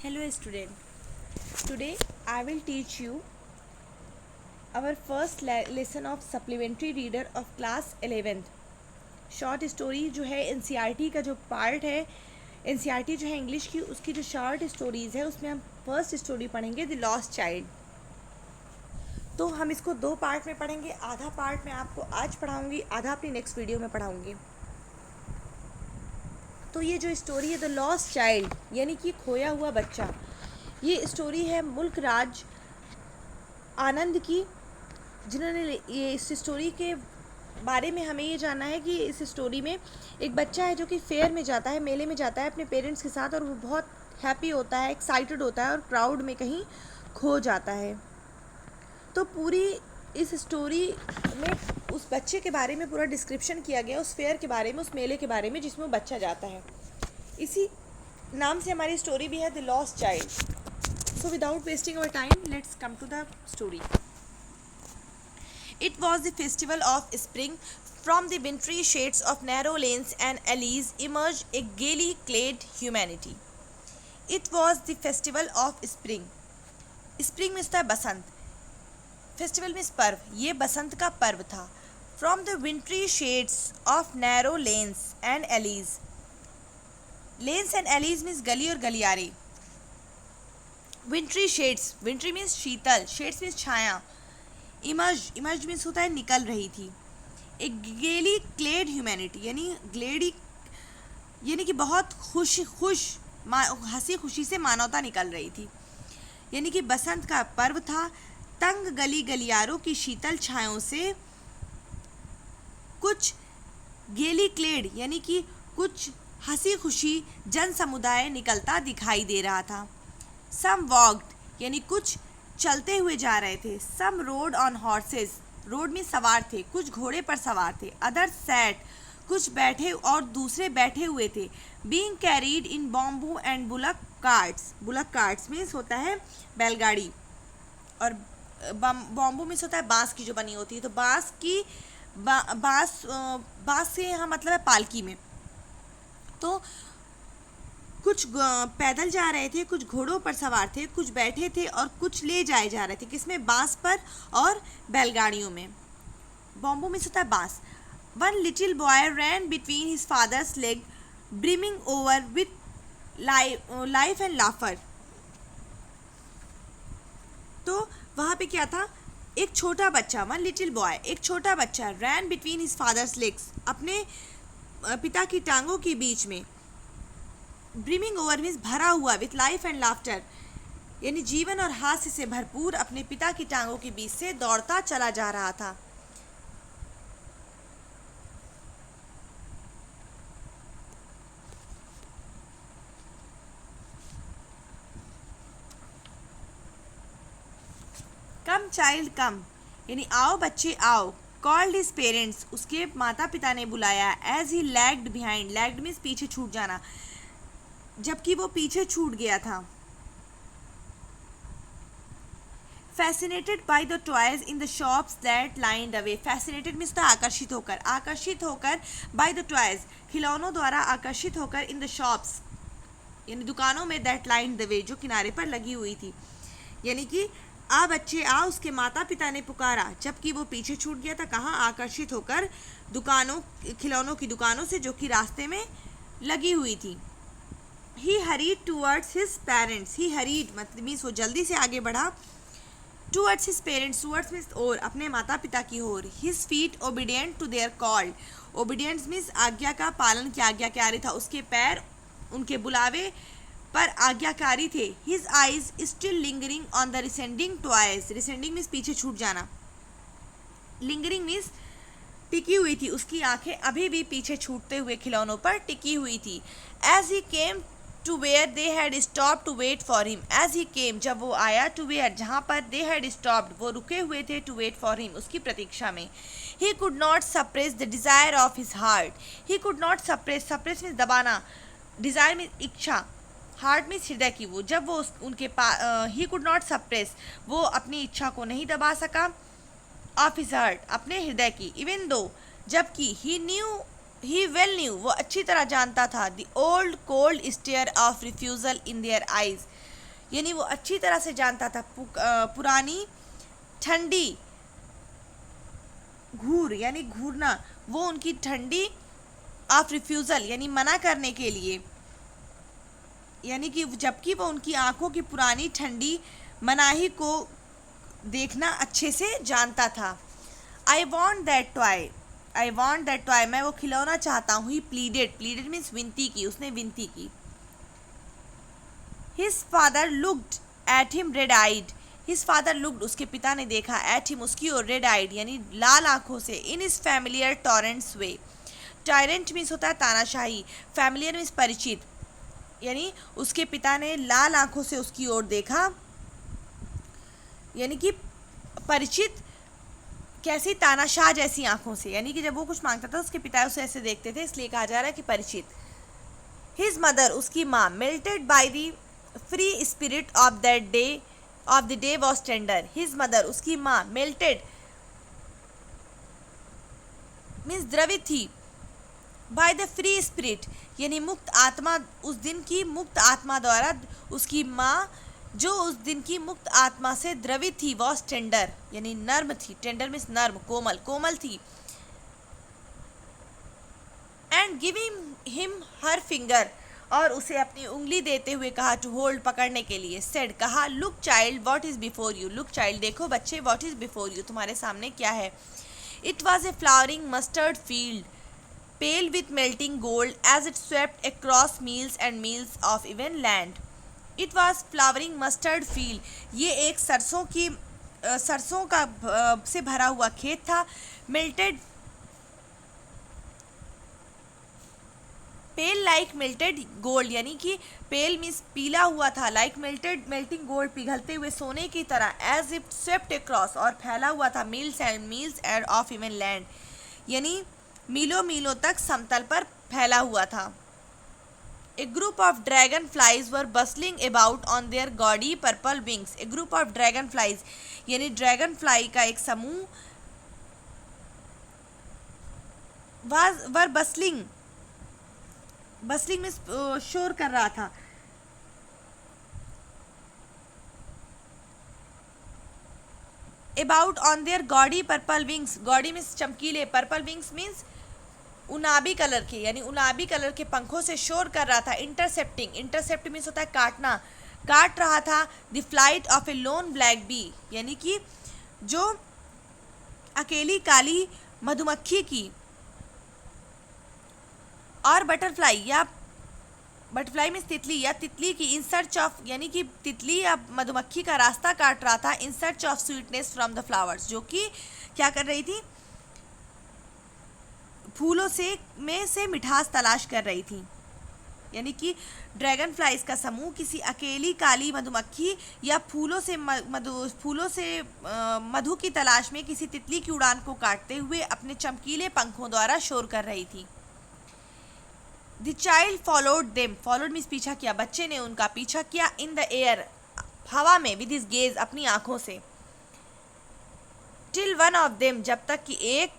Hello student. Today I will teach you our first lesson of supplementary reader of class 11th. Short story जो है NCERT का जो part है, NCERT जो है इंग्लिश की, उसकी जो शॉर्ट स्टोरीज़ है उसमें हम फर्स्ट स्टोरी पढ़ेंगे द लॉस्ट चाइल्ड। तो हम इसको दो पार्ट में पढ़ेंगे। आधा पार्ट मैं आपको आज पढ़ाऊँगी, आधा अपनी नेक्स्ट वीडियो में पढ़ाऊँगी। तो ये जो स्टोरी है द लॉस्ट चाइल्ड यानी कि खोया हुआ बच्चा, ये स्टोरी है मुल्क राज आनंद की, जिन्होंने ये इस स्टोरी के बारे में हमें ये जानना है कि इस स्टोरी में एक बच्चा है जो कि फेयर में जाता है, मेले में जाता है अपने पेरेंट्स के साथ, और वो बहुत हैप्पी होता है, एक्साइटेड होता है और प्राउड में कहीं खो जाता है। तो पूरी इस स्टोरी में उस बच्चे के बारे में पूरा डिस्क्रिप्शन किया गया, उस फेयर के बारे में, उस मेले के बारे में जिसमें वो बच्चा जाता है। इसी नाम से हमारी स्टोरी भी है the lost child. So without wasting our time, let's come to the story. It was the festival of spring. From the wintry shades of narrow lanes and alleys emerged a gaily clad humanity. It was the festival of spring. Spring means Basant, festival means पर्व, ये बसंत का पर्व था। From the wintry shades of narrow lanes and alleys. Lanes and alleys means गली और गलियारे। विंट्री shades, विंट्री means शीतल, shades means छाया, emerge means होता है निकल रही थी। एक गेली क्लेड ह्यूमैनिटी यानी कि बहुत खुश हंसी खुशी से मानवता निकल रही थी। यानी कि बसंत का पर्व था। तंग गली गलियारों की शीतल छायों से कुछ गेली क्लेड यानी कि कुछ हंसी खुशी जन समुदाय निकलता दिखाई दे रहा था। सम वॉक्ड यानी कुछ चलते हुए जा रहे थे। सम रोड ऑन हॉर्सेस, रोड में सवार थे, कुछ घोड़े पर सवार थे। अदर सैट, कुछ बैठे और दूसरे बैठे हुए थे। Being carried in bamboo and bullock carts means होता है बैलगाड़ी, और बॉम्बू मीन्स होता है बांस की जो बनी होती है। तो बांस से यहाँ मतलब है पालकी में। तो कुछ पैदल जा रहे थे, कुछ घोड़ों पर सवार थे, कुछ बैठे थे और कुछ ले जाए जा रहे थे। किसमें? बांस पर और बैलगाड़ियों में। बॉम्बू में होता है बांस। One little boy ran between his father's leg brimming over with life and laughter. तो वहाँ पे क्या था? एक छोटा बच्चा, वन लिटिल बॉय, एक छोटा बच्चा, रैन बिटवीन हिज फादर्स लेग्स, अपने पिता की टांगों के बीच में। ब्रिमिंग ओवर मीन्स भरा हुआ, विथ लाइफ एंड लाफ्टर यानी जीवन और हास्य से भरपूर, अपने पिता की टांगों के बीच से दौड़ता चला जा रहा था। कम चाइल्ड कम यानी आओ बच्चे आओ। कॉल्ड हिज पेरेंट्स, उसके माता पिता ने बुलाया। As he lagged behind, lagged means पीछे छूट जाना, जबकि वो पीछे छूट गया था। Fascinated by the toys in the shops that lined away, fascinated means आकर्षित होकर बाई द टॉयज, खिलौनों द्वारा आकर्षित होकर, इन द शॉप्स यानी दुकानों में, दैट लाइंड द वे जो किनारे पर लगी हुई थी। यानी कि आ बच्चे आ, उसके माता पिता ने पुकारा, जबकि वो पीछे छूट गया था। कहाँ? आकर्षित होकर खिलौनों की दुकानों से जो कि रास्ते में लगी हुई थी। He hurried towards his parents. He hurried मतलब मीन्स वो जल्दी से आगे बढ़ा। Towards his parents, towards means और, अपने माता पिता की ओर। His feet obedient to their call. Obedience means आज्ञा का पालन किया, आज्ञाकारी था। उसके पैर उनके बुलावे पर आज्ञाकारी थे। His eyes still lingering on the receding toys. Receding means पीछे छूट जाना। Lingering मीन्स टिकी हुई थी, उसकी आंखें अभी भी पीछे छूटते हुए खिलौनों पर टिकी हुई थी। As he came to where they had stopped to wait for him. As he came, जब वो आया, to where जहाँ पर they had stopped, वो रुके हुए थे, to wait for him, उसकी प्रतीक्षा में। He could not suppress the desire of his heart. He could not suppress means दबाना, desire means इच्छा, heart means हृदय की। वो जब वो उनके he could not suppress, वो अपनी इच्छा को नहीं दबा सका, of his heart, अपने हृदय की, even though, जबकि he well knew, वो अच्छी तरह जानता था, the old cold stare of refusal in their eyes, यानी वो अच्छी तरह से जानता था पुरानी ठंडी घूर यानी घूरना, वो उनकी ठंडी ऑफ रिफ्यूज़ल यानी मना करने के लिए, यानी कि जबकि वो उनकी आंखों की पुरानी ठंडी मनाही को देखना अच्छे से जानता था। I want that toy, I want that toy, मैं वो खिलौना चाहता हूँ। ही प्लीडेड, प्लीडेड मीन्स विनती की, उसने विनती की। His father looked at him red eyed, his father looked, उसके पिता ने देखा, एट हिम, उसकी ओर, रेड आइड यानी लाल आंखों से, in his familiar torrents way, tyrant means होता है तानाशाही, फैमिलियर मीन्स परिचित, यानी उसके पिता ने लाल आंखों से उसकी ओर देखा, यानी कि परिचित कैसी, तानाशाह जैसी आंखों से, यानी कि जब वो कुछ मांगता था उसके पिता उसे ऐसे देखते थे, इसलिए कहा जा रहा है कि परिचित। हिज मदर, उसकी माँ, melted by the free spirit of that day, of the day was tender, his mother, उसकी माँ, मेल्टेड मीन्स द्रवित थी, बाय द फ्री स्पिरिट यानी मुक्त आत्मा, उस दिन की मुक्त आत्मा द्वारा, उसकी माँ जो उस दिन की मुक्त आत्मा से द्रवित थी, वॉज टेंडर यानी नर्म थी, टेंडर मीन्स नर्म, कोमल, कोमल थी। And giving him her finger, और उसे अपनी उंगली देते हुए कहा, टू होल्ड, पकड़ने के लिए, सेड, कहा, look child what is before you, look child, देखो बच्चे, व्हाट इज बिफोर यू, तुम्हारे सामने क्या है। It was a flowering mustard field, pale with melting gold as it swept across meals and meals of even land. It was flowering mustard field. ये एक सरसों का से भरा हुआ खेत था। melted, पेल लाइक मेल्टेड गोल्ड यानी कि पेल मीन्स पीला हुआ था, लाइक मेल्टेड मेल्टिंग गोल्ड, पिघलते हुए सोने की तरह, एज इफ स्वेप्ट अक्रॉस, और फैला हुआ था, miles and of even land यानी मीलों मीलों तक समतल पर फैला हुआ था। A group of dragonflies were bustling about on their gaudy purple wings, a group of dragonflies यानी ड्रैगन फ्लाई का एक समूह, वर बसलिंग, बसलिंग में शोर कर रहा था, about on their gaudy purple wings, gaudy means चमकीले, पर्पल विंग्स मीन्स उनाबी कलर के, यानी उनाबी कलर के पंखों से शोर कर रहा था। इंटरसेप्टिंग, इंटरसेप्ट मीन्स होता है काटना, काट रहा था, the flight of a lone black bee यानी कि जो अकेली काली मधुमक्खी की, और बटरफ्लाई या बटरफ्लाई मीन्स तितली या तितली की, इन सर्च ऑफ यानी कि तितली या मधुमक्खी का रास्ता काट रहा था, in search of sweetness from the flowers, जो कि क्या कर रही थी, फूलों से मिठास तलाश कर रही थी। यानी कि ड्रैगन फ्लाइज का समूह किसी अकेली काली मधुमक्खी या फूलों से मधु की तलाश में किसी तितली की उड़ान को काटते हुए अपने चमकीले पंखों द्वारा शोर कर रही थी। The child followed them, followed means पीछा किया, बच्चे ने उनका पीछा किया, इन द एयर, हवा में, विद हिज गेज, अपनी आंखों से, टिल वन ऑफ देम, जब तक कि एक,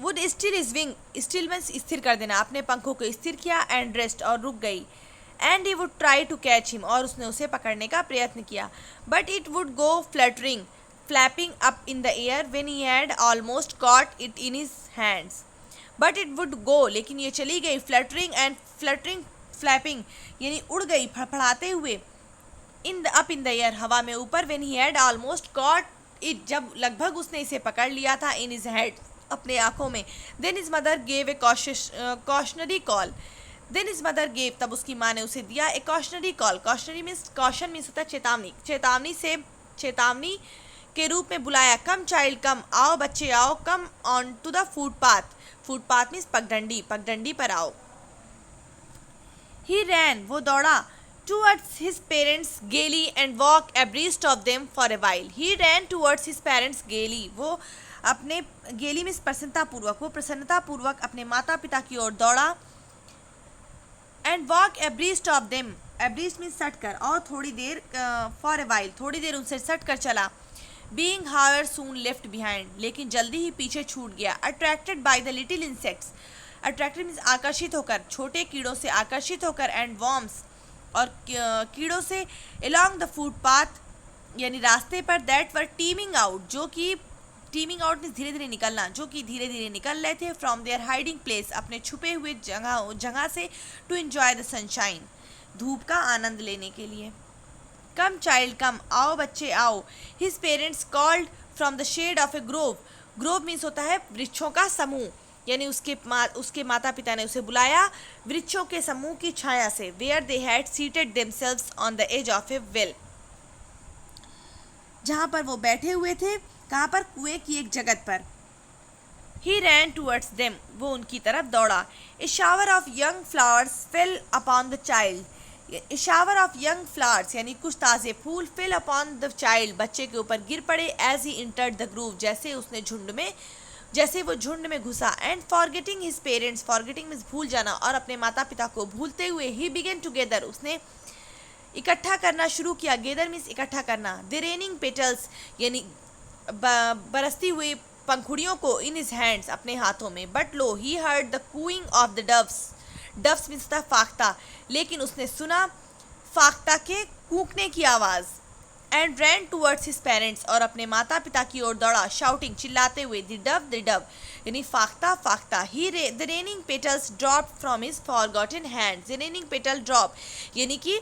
would still is wing, still means स्थिर कर देना, अपने पंखों को स्थिर किया, एंड रेस्ट, और रुक गई, and he would try to catch him, और उसने उसे पकड़ने का प्रयत्न किया, but it would go fluttering, flapping up in the air when he had almost caught it in his hands, but it would go, लेकिन ये चली गई, फ्लटरिंग फ्लैपिंग यानी उड़ गई, फड़फड़ाते हुए, अप इन द एयर, हवा में ऊपर, when he had almost caught it, जब लगभग उसने इसे पकड़ लिया था, इन हिज हेड, अपने आंखों में, then his mother gave a cautionary call, then his mother gave, तब उसकी माँ ने उसे दिया, a cautionary call, cautionary means, caution means होता है चेतावनी, चेतावनी के रूप में बुलाया, कम चाइल्ड कम, आओ बच्चे आओ, come on to the footpath, footpath means पगडंडी, पगडंडी पर आओ। ही रैन, वो दौड़ा, towards his parents gaily and walked abreast of them for a while. He ran towards his parents gaily. वो अपने गेली में प्रसन्नतापूर्वक, वो प्रसन्नतापूर्वक अपने माता पिता की ओर दौड़ा, and walk abreast of them, abreast means सट कर, और थोड़ी देर, फॉर ए वाइल, थोड़ी देर उनसे सट कर चला, बीइंग हाउएवर सून लेफ्ट बिहाइंड, लेकिन जल्दी ही पीछे छूट गया, attracted by the little insects, attracted means आकर्षित होकर, छोटे कीड़ों से आकर्षित होकर, एंड वॉर्म्स और कीड़ों से along द फुटपाथ यानी रास्ते पर दैट वर टीमिंग आउट, जो कि टीमिंग आउट में धीरे धीरे निकलना, जो कि धीरे धीरे निकल रहे थे फ्रॉम देयर हाइडिंग प्लेस, अपने छुपे हुए जगह से, टू एंजॉय द सनशाइन, धूप का आनंद लेने के लिए। कम चाइल्ड कम, आओ बच्चे आओ, his parents called from the shade of a grove, grove means होता है वृक्षों का समूह, यानी उसके माता पिता ने उसे बुलाया वृक्षों के समूह की छाया से, where they had seated themselves on the edge of a well, जहाँ पर वो बैठे हुए थे, कहाँ पर, कुएं की एक जगत पर। ही रैन टूवर्ड्स देम, वो उनकी तरफ दौड़ा। A shower of young flowers fell upon the child, a shower of young flowers यानी कुछ ताज़े फूल, फेल अपॉन द चाइल्ड, बच्चे के ऊपर गिर पड़े, as he entered the grove, जैसे वो झुंड में घुसा। And forgetting his parents, forgetting means भूल जाना, और अपने माता पिता को भूलते हुए, ही बिगेन टुगेदर, उसने इकट्ठा करना शुरू किया, गेदर मीन्स इकट्ठा करना, द रेनिंग पेटल्स यानी बरसती हुई पंखुड़ियों को, इन हिज हैंड्स अपने हाथों में। But lo he heard the cooing of the doves, doves means था फाख्ता, लेकिन उसने सुना फाख्ता के कूकने की आवाज़। And ran towards his parents, और अपने माता पिता की ओर दौड़ा, शाउटिंग चिल्लाते हुए, द डव यानी फाख्ता फाख्ता। He the raining petals drop from his forgotten hands, the raining petal drop यानी कि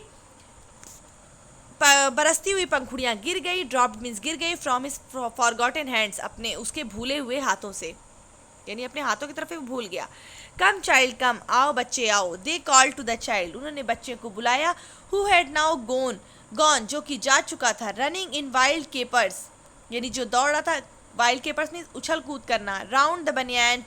बरसती हुई पंखुड़ियाँ गिर गई, ड्रॉप्ड मीन्स गिर गई, फ्रॉम हिज फॉरगॉटन हैंड्स, अपने उसके भूले हुए हाथों से, यानी अपने हाथों की तरफ वो भूल गया। कम चाइल्ड कम, आओ बच्चे आओ, they call to the child, उन्होंने बच्चे को बुलाया, हु हैड नाउ गॉन जो कि जा चुका था, रनिंग इन वाइल्ड केपर्स यानी जो दौड़ रहा था, वाइल्ड केपर्स मीन्स उछल कूद करना, round the banyan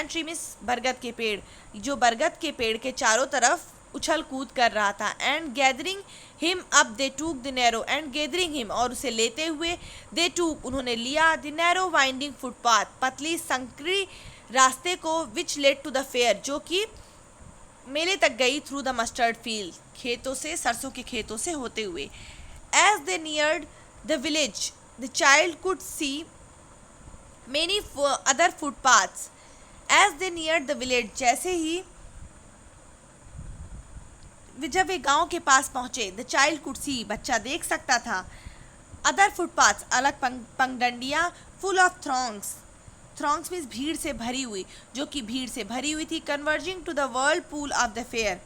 tree means बरगद के पेड़, जो बरगद के पेड़ के चारों तरफ उछल कूद कर रहा था। And gathering him up they took the narrow, and gathering him और उसे लेते हुए, दे टूक उन्होंने लिया, द नैरो वाइंडिंग फुटपाथ पतली संकरी रास्ते को, which led to the fair जो कि मेले तक गई, थ्रू द मस्टर्ड फील्ड खेतों से, सरसों के खेतों से होते हुए। As they neared the village the child could see many other footpaths, as they neared the village जैसे ही जब वे गांव के पास पहुंचे, द चाइल्ड कुड सी बच्चा देख सकता था, अदर फुटपाथ्स अलग पगडंडियाँ, फुल ऑफ थ्रॉन्ग्स मीन्स भीड़ से भरी हुई, जो कि भीड़ से भरी हुई थी, converging to the whirlpool of the fair,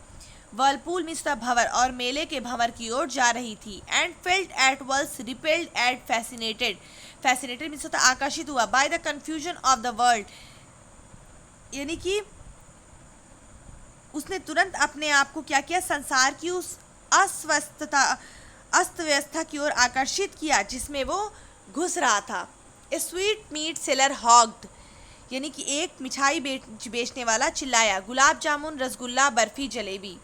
whirlpool means the भंवर, और मेले के भंवर की ओर जा रही थी। And felt at once repelled at fascinated means होता आकर्षित हुआ, by the confusion of the world यानी कि उसने तुरंत अपने आप को क्या किया, संसार की उस अस्त व्यवस्था की ओर आकर्षित किया जिसमें वो घुस रहा था। A sweetmeat seller hawked यानी कि एक मिठाई बेचने वाला चिल्लाया, gulab jamun, rasgulla, barfi, jalebi.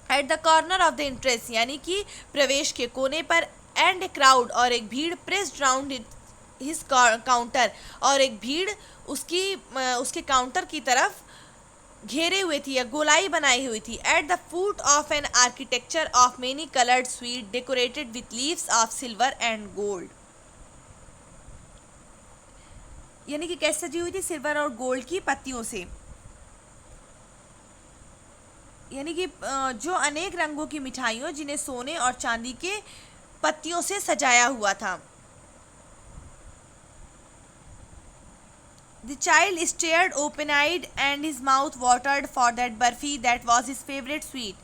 At the corner of the entrance यानी कि प्रवेश के कोने पर, एंड ए क्राउड और एक भीड़, प्रेस्ड राउंड हिज काउंटर और एक भीड़ उसके काउंटर की तरफ घेरे हुए थी या गोलाई बनाई हुई थी। At the foot of an architecture of many coloured sweet decorated with leaves of silver and gold यानी कि कैसे सजी हुई थी, सिल्वर और गोल्ड की पत्तियों से, यानी कि जो अनेक रंगों की मिठाइयों जिन्हें सोने और चांदी के पत्तियों से सजाया हुआ था। The child stared open-eyed and his mouth watered for that barfi that was his favorite sweet.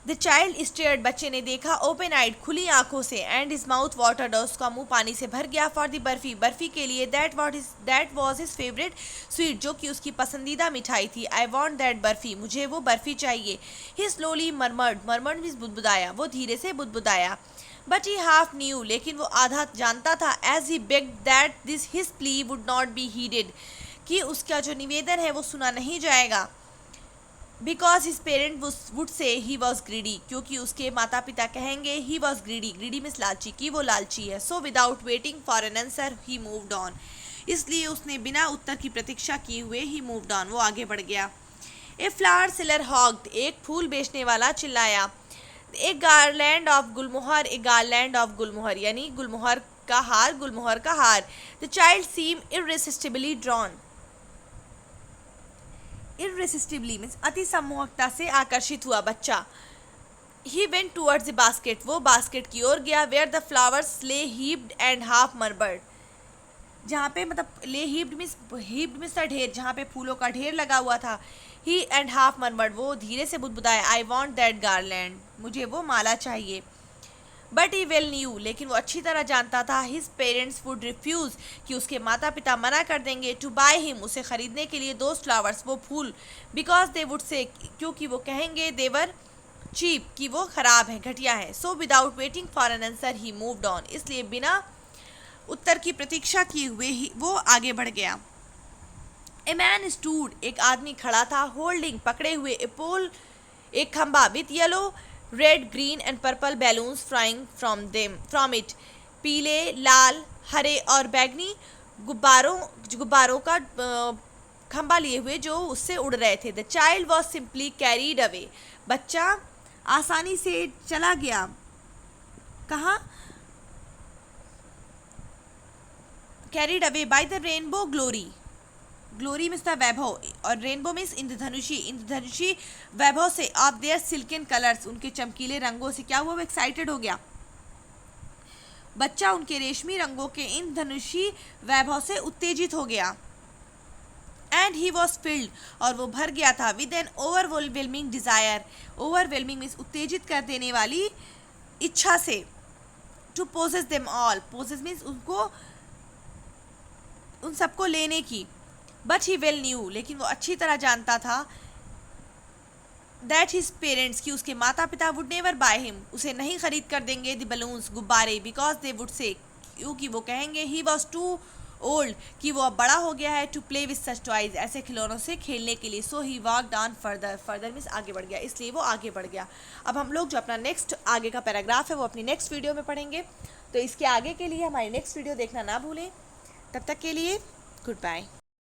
The child stared, बच्चे ने देखा, open-eyed खुली आंखों से, and his mouth watered और उसका मुंह पानी से भर गया, for the बर्फी बर्फी के लिए, that was his favorite sweet जो कि उसकी पसंदीदा मिठाई थी। I want that बर्फी, मुझे वो बर्फी चाहिए। He slowly murmured means बुदबुदाया, वो धीरे से बुदबुदाया। But he half knew, लेकिन वो आधा जानता था, as he begged that his plea would not be heeded, कि उसका जो निवेदन है वो सुना नहीं जाएगा। Because his parents would say he was greedy, क्योंकि उसके माता पिता कहेंगे he was greedy मीन्स लालची, कि वो लालची है। So without waiting for an answer he moved on, इसलिए उसने बिना उत्तर की प्रतीक्षा किए हुए he moved on, वो आगे बढ़ गया। A flower seller hogged, एक फूल बेचने वाला चिल्लाया। ए गारलैंड ऑफ गुलमोहर यानी गुलमोहर का हार। The child seem irresistibly drawn, irresistibly means अति सम्मोहकता से आकर्षित हुआ बच्चा। He went towards the basket, वो बास्केट की ओर गया। Where the flowers lay heaped and half murmured, जहाँ पे मतलब ले हीप्ड मीन्स ढेर, जहाँ पे फूलों का ढेर लगा हुआ था। ही एंड हाफ मर्मर्ड, वो धीरे से बुदबुदाया, आई वॉन्ट दैट गार्लैंड, मुझे वो माला चाहिए। बट ही वेल न्यू, लेकिन वो अच्छी तरह जानता था, हिज पेरेंट्स वुड रिफ्यूज़, कि उसके माता पिता मना कर देंगे, टू बाय हिम, उसे खरीदने के लिए दोज फ्लावर्स, वो फूल, बिकॉज दे वुड से, क्योंकि वो कहेंगे, देवर चीप, कि वो ख़राब है, घटिया है। So without waiting for an answer he moved on, इसलिए बिना उत्तर की प्रतीक्षा किए हुए ही वो आगे बढ़ गया। ए मैन स्टूड, एक आदमी खड़ा था, होल्डिंग, पकड़े हुए, ए पोल, एक खंबा, with yellow red green and purple balloons flying from it, पीले लाल हरे और बैगनी गुब्बारों का खंबा लिए हुए जो उससे उड़ रहे थे। The child was simply carried away, बच्चा आसानी से चला गया। कहाँ? Carried away by the rainbow glory, glory means the वैभव और रेनबो मीन्स इंद्रधनुषी वैभव से, ऑफ देयर सिल्कन कलर्स, उनके चमकीले रंगों से। क्या हुआ? वो एक्साइटेड हो गया, बच्चा उनके रेशमी रंगों के इंद्रधनुषी वैभव से उत्तेजित हो गया। एंड ही वॉज फिल्ड, और वो भर गया था, with an overwhelming desire, overwhelming means उत्तेजित कर देने वाली इच्छा से, to possess them all, possess means उनको, उन सबको लेने की। बट ही वेल न्यू, लेकिन वो अच्छी तरह जानता था, दैट हिज पेरेंट्स, कि उसके माता पिता वुड नेवर बाय हिम, उसे नहीं खरीद कर देंगे, द बलून्स, गुब्बारे, बिकॉज दे वुड से, क्योंकि वो कहेंगे, ही वॉज टू ओल्ड, कि वो अब बड़ा हो गया है, to play with such toys, ऐसे खिलौनों से खेलने के लिए। So he walked on further, further means आगे बढ़ गया, इसलिए वो आगे बढ़ गया। अब हम लोग जो अपना नेक्स्ट आगे का पैराग्राफ है वो अपनी नेक्स्ट वीडियो में पढ़ेंगे, तो इसके आगे के लिए हमारी नेक्स्ट वीडियो देखना ना भूलें। तब तक के लिए गुड बाय।